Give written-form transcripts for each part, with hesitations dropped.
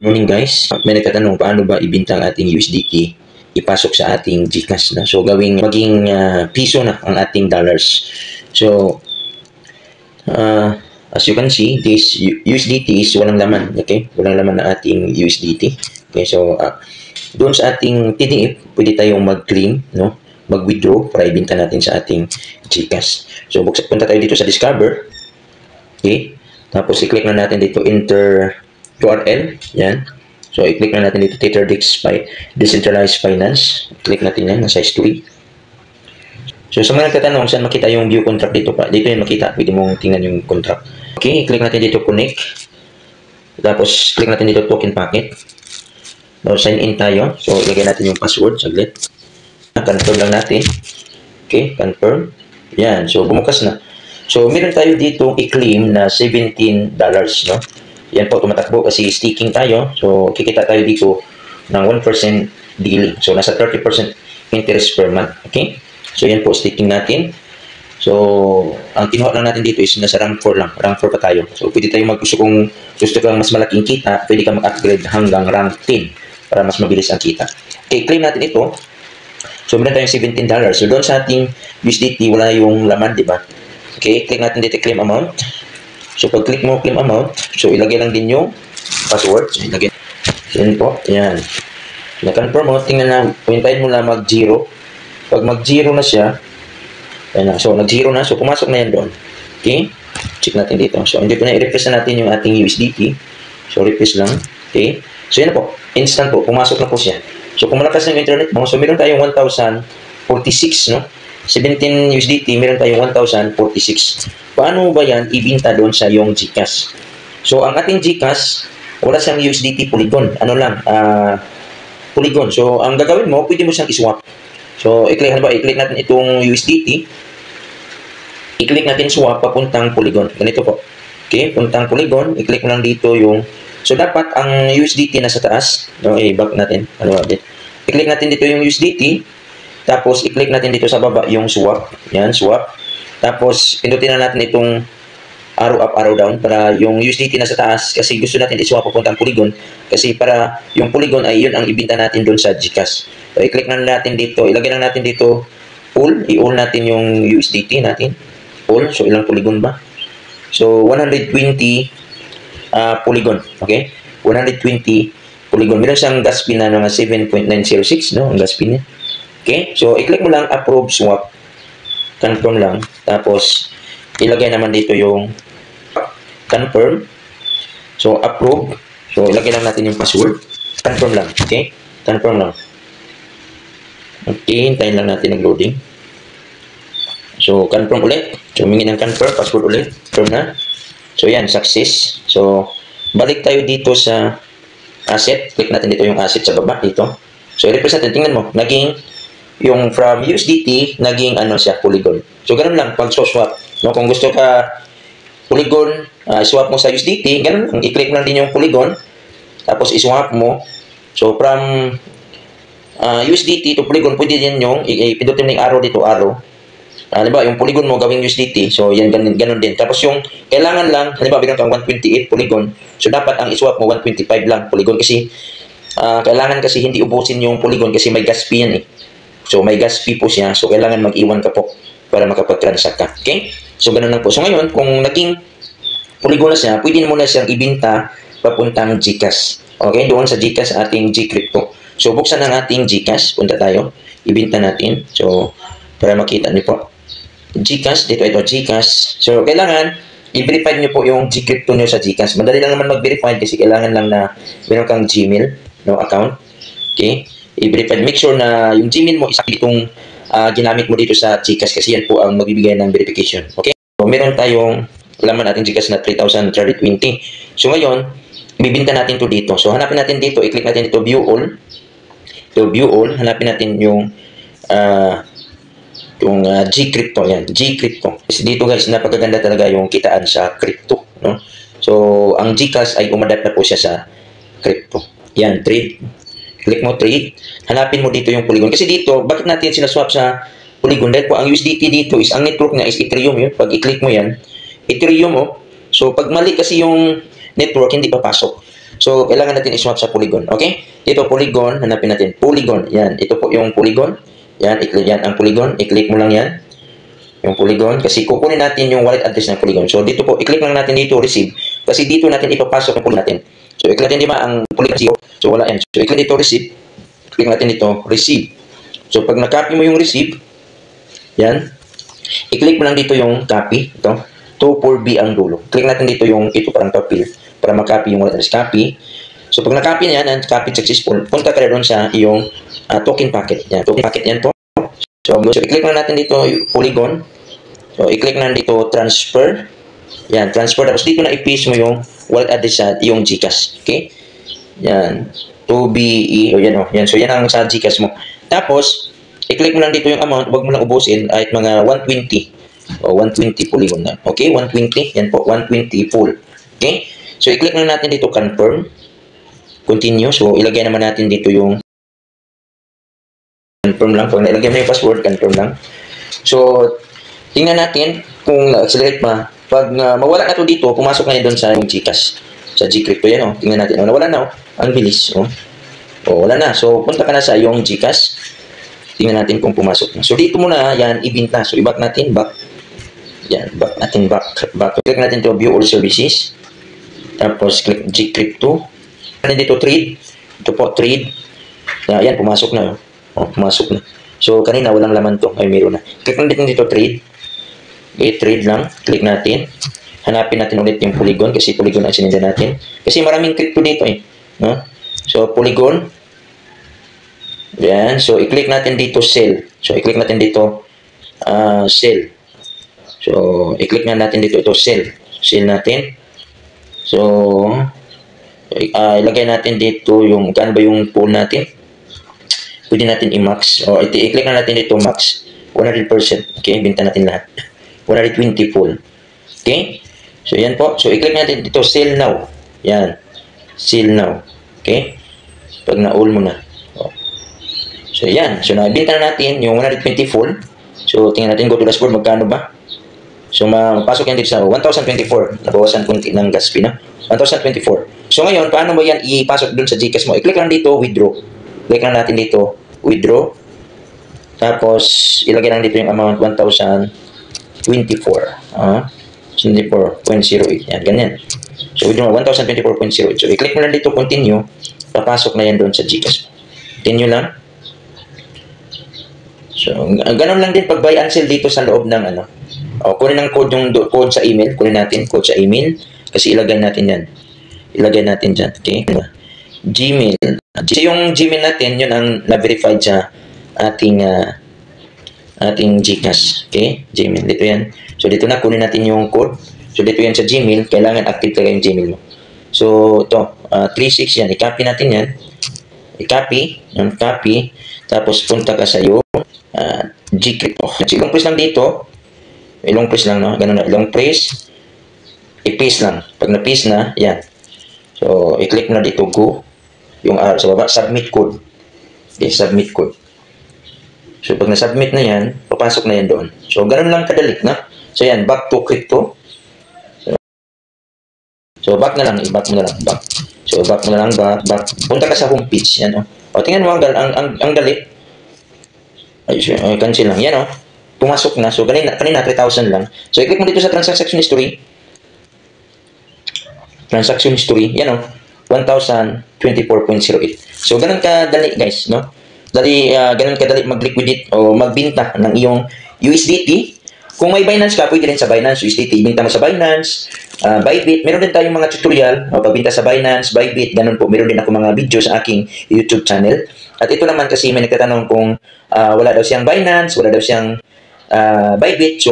Morning guys, may nagtatanong paano ba ibenta ang ating USDT ipasok sa ating GCash na. So gawing maging piso na ang ating dollars. So as you can see, this USDT is walang laman, okay? Walang laman na ating USDT. Okay, so doon sa ating TDF, pwede tayong mag-claim, no? Mag-withdraw para ibenta natin sa ating GCash. So punta tayo dito sa Discover. Okay? Tapos i-click na natin dito enter URL, yan. So, i-click na natin dito, TetherDex Decentralized Finance. Click natin yan, na size 2E. So, sa mga nagtatanong, saan makita yung view contract dito pa? Dito yung makita, pwede mong tingnan yung contract. Okay, i-click natin dito, connect. Tapos, click natin dito, token packet. Now, sign in tayo. So, ilagay natin yung password, saglit. Confirm lang natin. Okay, confirm. Yan, so, bumukas na. So, meron tayo dito i-claim na $17, no? Yan po, tumatakbo kasi staking tayo. So, kikita tayo dito ng 1% daily. So, nasa 30% interest per month. Okay? So, yan po, staking natin. So, ang kinuha lang natin dito is nasa rank 4 lang. Rank 4 pa tayo. So, pwede tayo kung gusto kang mas malaking kita, pwede kang mag-upgrade hanggang rank 10 para mas mabilis ang kita. Okay, claim natin ito. So, meron tayong $17. So, doon sa ating USDT, wala yung laman, di ba? Okay, click natin dito, claim amount. So, pag click mo claim amount, so ilagay lang din yung password. So, ilagay. Yan po. Yan. Na-confirm mo, tingnan na, hintayin mo lang mag-0. Pag mag-0 na siya, yan na. So, nag-0 na. So, pumasok na yan doon. Okay? Check natin dito. So, hindi po na i-refresh na natin yung ating USDT. So, refresh lang. Okay? So, yan na po. Instant po. Pumasok na po siya. So, kung malakas na yung internet mo, so, meron tayong 1,046, no? 17 USDT, meron tayong 1,046. Paano ba yan ibinta doon sa yung GCash? So, ang ating GCash, wala siyang USDT Polygon. Ano lang, Polygon. So, ang gagawin mo, pwede mo siyang iswap. So, i-click natin itong USDT. I-click natin swap papuntang Polygon. Ganito po. Okay, puntang Polygon. I-click mo lang dito yung... So, dapat ang USDT nasa taas. Okay, back natin. I-click natin dito yung USDT. Tapos, i-click natin dito sa baba yung swap. Yan, swap. Tapos, pindutin na natin itong arrow up, arrow down para yung USDT nasa taas kasi gusto natin i-swap papuntang Polygon kasi para yung Polygon ay yun ang ibinta natin doon sa GCash. So, i-click na natin dito. Ilagay lang natin dito all. I-all natin yung USDT natin. All. So, ilang Polygon ba? So, 120 Polygon. Okay? 120 Polygon. Meron siyang gas fee na mga 7.906, no? Ang gas fee niya. Okay? So, i-click mo lang approve swap. Confirm lang. Tapos, ilagay naman dito yung confirm. So, approve. So, ilagay lang natin yung password. Confirm lang. Okay? Confirm lang. Okay. Hintayin lang natin nag-loading. So, confirm ulit. So, humingi ng confirm. Password ulit. Confirm na. So, yan. Success. So, balik tayo dito sa asset. Click natin dito yung asset sa baba. Dito. So, i-refresh natin. Tingnan mo. Naging yung from USDT, naging ano siya, Polygon. So, ganun lang, pag swap. No? Kung gusto ka Polygon, swap mo sa USDT, ganun lang. I-click lang din yung Polygon, tapos i-swap mo. So, from USDT to Polygon, pwede din yung, ipindutin mo yung arrow dito, arrow. Halimbawa, yung Polygon mo gawing USDT, so yan, ganun din. Tapos yung, kailangan lang, halimbawa, bigyan kang 128 Polygon, so dapat ang i-swap mo 125 lang Polygon kasi, kailangan kasi hindi ubusin yung Polygon kasi may gas fee yan eh. So, may gas fee po siya. So, kailangan mag-iwan ka po para makapag-transact ka. Okay? So, ganun lang po. So, ngayon, kung naging Polygon na siya, pwede mo na siyang ibinta papuntang GCash. Okay? Doon sa GCash ating Gcrypto. So, buksan ang ating GCash. Punta tayo. Ibinta natin. So, para makita niyo po. GCash. Dito ito, GCash. So, kailangan i-verify niyo po yung Gcrypto niyo sa GCash. Madali lang naman mag-verify kasi kailangan lang na meron kang Gmail, no, account. Okay? I-verify. Make sure na yung Gmail mo isa itong ginamit mo dito sa GCash kasi yan po ang magbibigay ng verification. Okay? So, meron tayong laman natin GCash na 3,320. So, ngayon, ibibinta natin to dito. So, hanapin natin dito. I-click natin dito, view all. To view all. Hanapin natin yung Gcrypto. Yan, Gcrypto. Kasi dito guys, napakaganda talaga yung kitaan sa crypto. No? So, ang GCash ay umadapt na po siya sa crypto. Yan, trade. Click mo trade, hanapin mo dito yung Polygon. Kasi dito, bakit natin sinaswap sa Polygon? Dahil po ang USDT dito is, ang network niya is Ethereum yun. Pag i-click mo yan, Ethereum So, pag mali kasi yung network, hindi papasok. So, kailangan natin i-swap sa Polygon. Okay? Dito, Polygon. Hanapin natin. Polygon. Yan. Ito po yung Polygon. Yan. I-click yan ang Polygon. I-click mo lang yan. Yung Polygon. Kasi kukunin natin yung wallet address ng Polygon. So, dito po, i-click lang natin dito, receive. Kasi dito natin ipapasok yung Polygon natin. So, i-click natin, di ba, ang Polygon 0. So, wala yan. So, i-click dito, receive. Click natin dito, receive. So, pag na-copy mo yung receive, yan. I-click mo lang dito yung copy. Ito. 24B ang dulo. Click natin dito yung ito parang papel para ma-copy yung wallet address. Copy. So, pag na-copy na yan, and copy successful, punta ka na doon sa iyong token packet. Yan. Token packet yan po. So, i-click lang natin dito yung Polygon. So, i-click na dito transfer. Yan, transfer. Tapos dito na i-paste mo yung wallet address sa iyong GCash. Okay? Yan. 2BE. O, yan o. Yan. So, yan ang sa GCash mo. Tapos, i-click mo lang dito yung amount. Huwag mo lang ubusin. At mga 120. O, 120 Polygon na. Okay? 120. Yan po. 120 full. Okay? So, i-click lang natin dito confirm. Continue. So, ilagay naman natin dito yung confirm lang. Pag nailagay mo yung password, confirm lang. So, tingnan natin kung na-accelerate pa. Pag mawala na to dito, pumasok na yun doon sa yung GCash. Sa Gcrypto yan, oh. Tingnan natin. Oh, nawala na, oh. Ang bilis, oh. Oh, wala na. So, punta ka na sa yung GCash. Tingnan natin kung pumasok na. So, dito muna, yan, ibinta. So, i-back natin, back. Yan, back natin, back. Click natin to view all services. Tapos, click Gcrypto. Ano dito, trade. Ito po, trade. Yan, pumasok na, oh. Oh, pumasok na. So, kanina, walang laman to. Ay, meron na. Click natin dito, trade. Okay, trade lang. Click natin. Hanapin natin ulit yung Polygon kasi Polygon ang sinenda natin. Kasi maraming crypto dito eh. No? So, Polygon. Yan. So, i-click natin dito, sell. So, i-click natin dito, sell. So, i-click na natin dito ito, sell. Sell natin. So, ilagay natin dito yung, kano ba yung pool natin? Pwede natin i-max. O, i-click na natin dito, max. 100%. Okay, binta natin lahat. 120 full. Okay? So, yan po. So, i-click natin dito, sell now. Yan. Sell now. Okay? Pag na-all mo na. So, yan. So, nabinta na natin yung 120 full. So, tingnan natin, go to dashboard, magkano ba? So, mapasok yan dito sa 1,024. Nabawasan kunti ng gas fee, no? 1,024. So, ngayon, paano mo yan ipasok dun sa GCash mo? I-click lang dito, withdraw. Click lang natin dito, withdraw. Tapos, ilagay lang dito yung amount, 1,024. 24.08. Yan, ganyan. So, withdraw 1,024.08. So, i-click mo lang dito, continue. Papasok na yan doon sa GCash. Continue lang. So, ganun lang din pag buy and sell dito sa loob ng ano. O, kunin ang code, yung code sa email. Kunin natin code sa email. Kasi ilagay natin yan. Ilagay natin dyan. Okay? Gmail. So, yung Gmail natin, yun ang na-verified sa ating GCash. Okay? Gmail. Dito yan. So, dito na, kunin natin yung code. So, dito yan sa Gmail. Kailangan active talaga yung Gmail mo. So, ito. 36 yan. I-copy natin yan. I-copy. Yung copy. Tapos, punta ka sa iyo. Gcrypto. So, ilong press lang dito. Ilong press lang, no? Ganun na. Ilong press. I-paste lang. Pag na-paste na, yan. So, i-click na dito, go. Yung sa baba, submit code. Okay, submit code. So, pag na-submit na yan, papasok na yan doon. So, ganun lang kadali, na? So, yan, back to crypto. So, back na lang. I-back mo na lang. Back. So, back mo na lang. Back. Punta ka sa homepage. Yan, oh. O, tingnan mo, ang dali. Ay, cancel lang. Yan, oh. Pumasok na. So, kanina 3,000 lang. So, i-click mo dito sa transaction history. Transaction history. Yan, oh. 1,024.08. So, ganun kadali, guys, no? Ganun kadali mag-liquidate o magbinta ng iyong USDT. Kung may Binance ka, pwede rin sa Binance, USDT. Ibinta mo sa Binance, Bybit. Meron din tayong mga tutorial o pagbinta sa Binance, Bybit. Ganun po. Meron din ako mga video sa aking YouTube channel. At ito naman kasi may nagtatanong kung wala daw siyang Binance, wala daw siyang Bybit. So,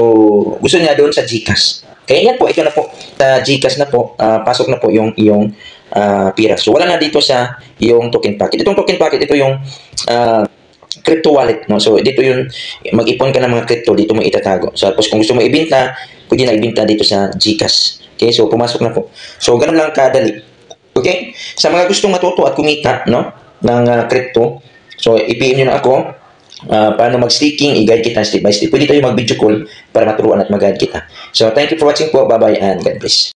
gusto niya doon sa GCash. Kaya yan po, ito na po. Sa GCash na po, pasok na po yung iyong pira. So, wala na dito sa yung token packet. Itong token packet, ito yung crypto wallet. No? So, dito yung mag-ipon ka ng mga crypto, dito mo itatago. So, tapos kung gusto mo ibinta, pwede na ibinta dito sa GCash. Okay? So, pumasok na po. So, ganun lang kadali. Okay? Sa mga gustong matuto at kumita, no? Ng crypto, so, i-PM nyo na ako. Paano mag-staking, i-guide kita step by step. Pwede tayo mag-video call para maturuan at mag-guide kita. So, thank you for watching po. Bye-bye and God bless.